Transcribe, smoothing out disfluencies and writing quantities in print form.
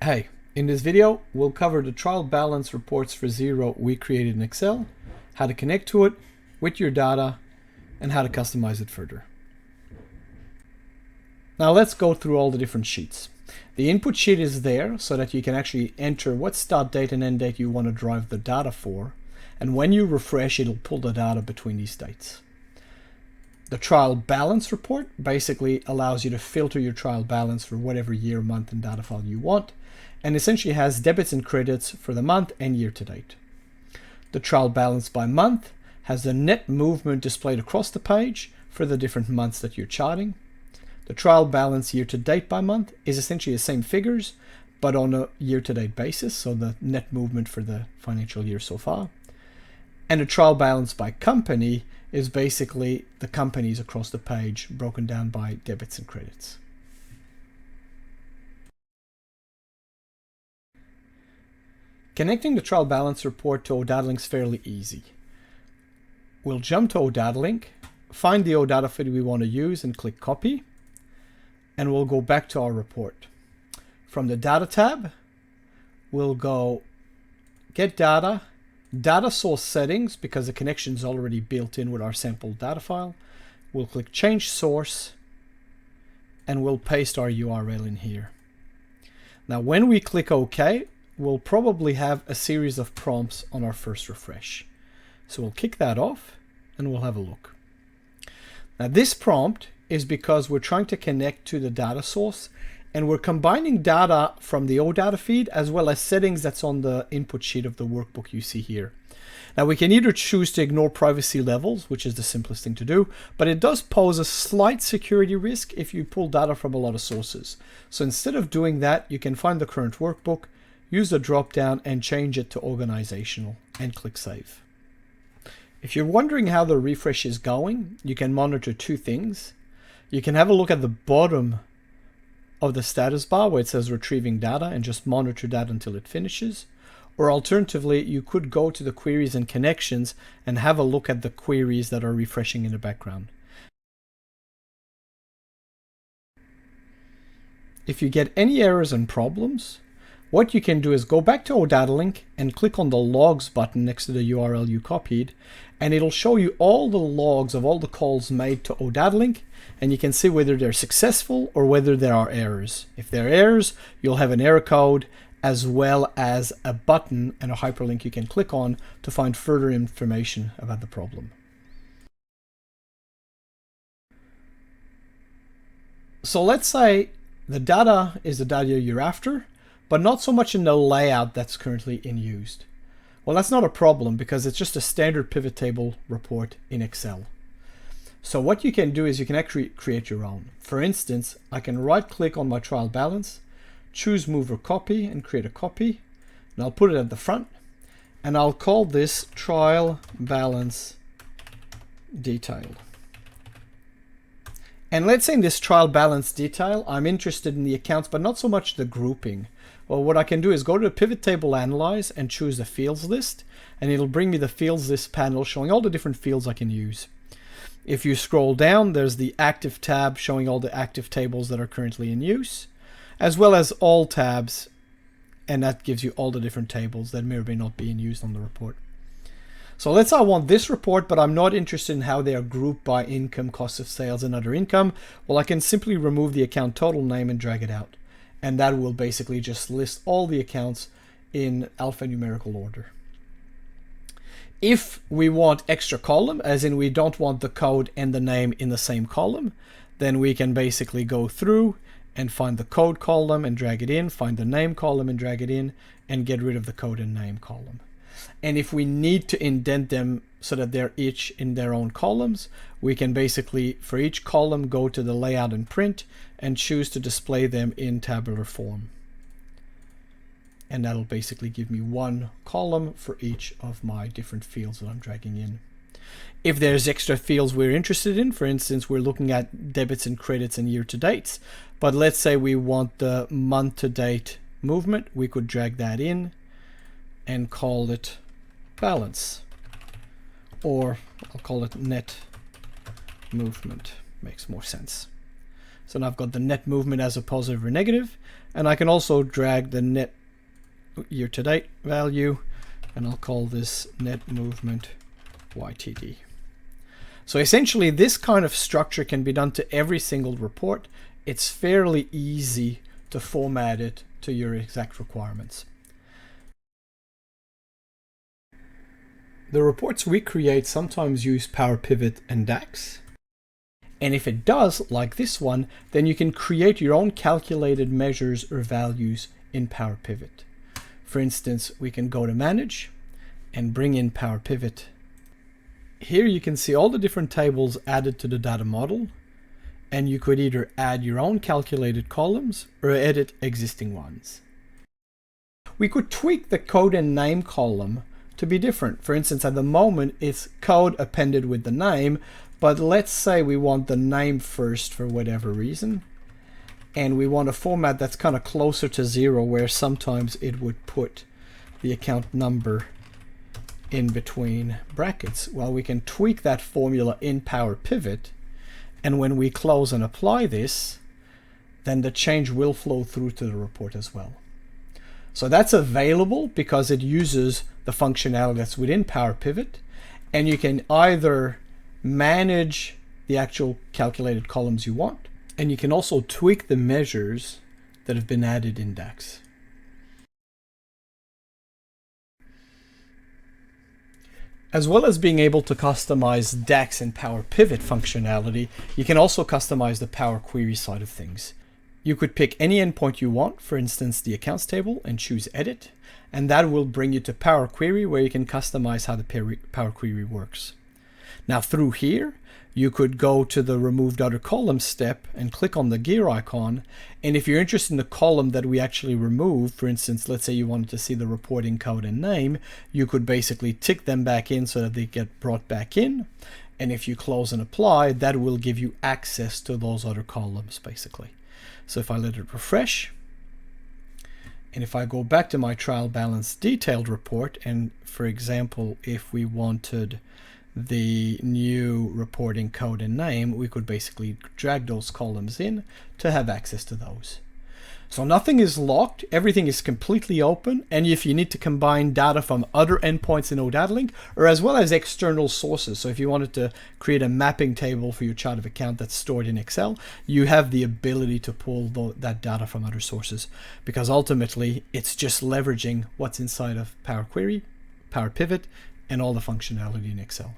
Hey, in this video, we'll cover the trial balance reports for Xero we created in Excel, how to connect to it with your data, and how to customize it further. Now let's go through all the different sheets. The input sheet is there so that you can actually enter what start date and end date you want to drive the data for, and when you refresh, it'll pull the data between these dates. The trial balance report basically allows you to filter your trial balance for whatever year, month, and data file you want, and essentially has debits and credits for the month and year to date. The trial balance by month has the net movement displayed across the page for the different months that you're charting. The trial balance year to date by month is essentially the same figures, but on a year to date basis, so the net movement for the financial year so far. And the trial balance by company is basically the companies across the page broken down by debits and credits. Connecting the trial balance report to OdataLink is fairly easy. We'll jump to OdataLink, find the OData feed we want to use and click copy, and we'll go back to our report. From the data tab, we'll go get data, data source settings, because the connection is already built in with our sample data file. We'll click change source, and we'll paste our URL in here. Now when we click OK, we'll probably have a series of prompts on our first refresh. So we'll kick that off and we'll have a look. Now this prompt is because we're trying to connect to the data source, and we're combining data from the OData feed as well as settings that's on the input sheet of the workbook you see here. Now we can either choose to ignore privacy levels, which is the simplest thing to do, but it does pose a slight security risk if you pull data from a lot of sources. So instead of doing that, you can find the current workbook, use the drop down and change it to organizational and click save. If you're wondering how the refresh is going, you can monitor two things. You can have a look at the bottom of the status bar where it says retrieving data and just monitor that until it finishes. Or alternatively, you could go to the queries and connections and have a look at the queries that are refreshing in the background. If you get any errors and problems, what you can do is go back to OdataLink and click on the logs button next to the URL you copied, and it'll show you all the logs of all the calls made to OdataLink, and you can see whether they're successful or whether there are errors. If there are errors, you'll have an error code as well as a button and a hyperlink you can click on to find further information about the problem. So let's say the data is the data you're after, but not so much in the layout that's currently in use. Well, that's not a problem because it's just a standard pivot table report in Excel. So what you can do is you can actually create your own. For instance, I can right click on my trial balance, choose move or copy and create a copy, and I'll put it at the front, and I'll call this trial balance detailed. And let's say in this trial balance detail, I'm interested in the accounts, but not so much the grouping. Well, what I can do is go to the pivot table analyze and choose the fields list, and it'll bring me the fields list panel showing all the different fields I can use. If you scroll down, there's the active tab showing all the active tables that are currently in use, as well as all tabs, and that gives you all the different tables that may or may not be in use on the report. So let's say I want this report, but I'm not interested in how they are grouped by income, cost of sales, and other income. Well, I can simply remove the account total name and drag it out. And that will basically just list all the accounts in alphanumerical order. If we want extra column, as in we don't want the code and the name in the same column, then we can basically go through and find the code column and drag it in, find the name column and drag it in, and get rid of the code and name column. And if we need to indent them so that they're each in their own columns, we can basically, for each column, go to the layout and print and choose to display them in tabular form. And that'll basically give me one column for each of my different fields that I'm dragging in. If there's extra fields we're interested in, for instance, we're looking at debits and credits and year to dates, but let's say we want the month to date movement, we could drag that in and call it balance, or I'll call it net movement. Makes more sense. So now I've got the net movement as a positive or negative, And I can also drag the net year-to-date value, and I'll call this net movement YTD. So essentially this kind of structure can be done to every single report. It's fairly easy to format it to your exact requirements. The reports we create sometimes use Power Pivot and DAX. And if it does, like this one, then you can create your own calculated measures or values in Power Pivot. For instance, we can go to Manage and bring in Power Pivot. Here you can see all the different tables added to the data model, and you could either add your own calculated columns or edit existing ones. We could tweak the code and name column to be different. For instance, at the moment it's code appended with the name, but let's say we want the name first for whatever reason, and we want a format that's kind of closer to 0, where sometimes it would put the account number in between brackets. Well, we can tweak that formula in Power Pivot, and when we close and apply this, then the change will flow through to the report as well. So that's available because it uses the functionality that's within Power Pivot, and you can either manage the actual calculated columns you want, and you can also tweak the measures that have been added in DAX. As well as being able to customize DAX and Power Pivot functionality, you can also customize the Power Query side of things. You could pick any endpoint you want, for instance the accounts table, and choose Edit, and that will bring you to Power Query, where you can customize how the Power Query works. Now through here, you could go to the Removed Other Columns step and click on the gear icon, and if you're interested in the column that we actually removed, for instance, let's say you wanted to see the reporting code and name, you could basically tick them back in so that they get brought back in, and if you close and apply, that will give you access to those other columns basically. So if I let it refresh, and if I go back to my trial balance detailed report, and for example, if we wanted the new reporting code and name, we could basically drag those columns in to have access to those. So nothing is locked, everything is completely open, and if you need to combine data from other endpoints in OdataLink, or as well as external sources, so if you wanted to create a mapping table for your chart of account that's stored in Excel, you have the ability to pull that data from other sources, because ultimately it's just leveraging what's inside of Power Query, Power Pivot, and all the functionality in Excel.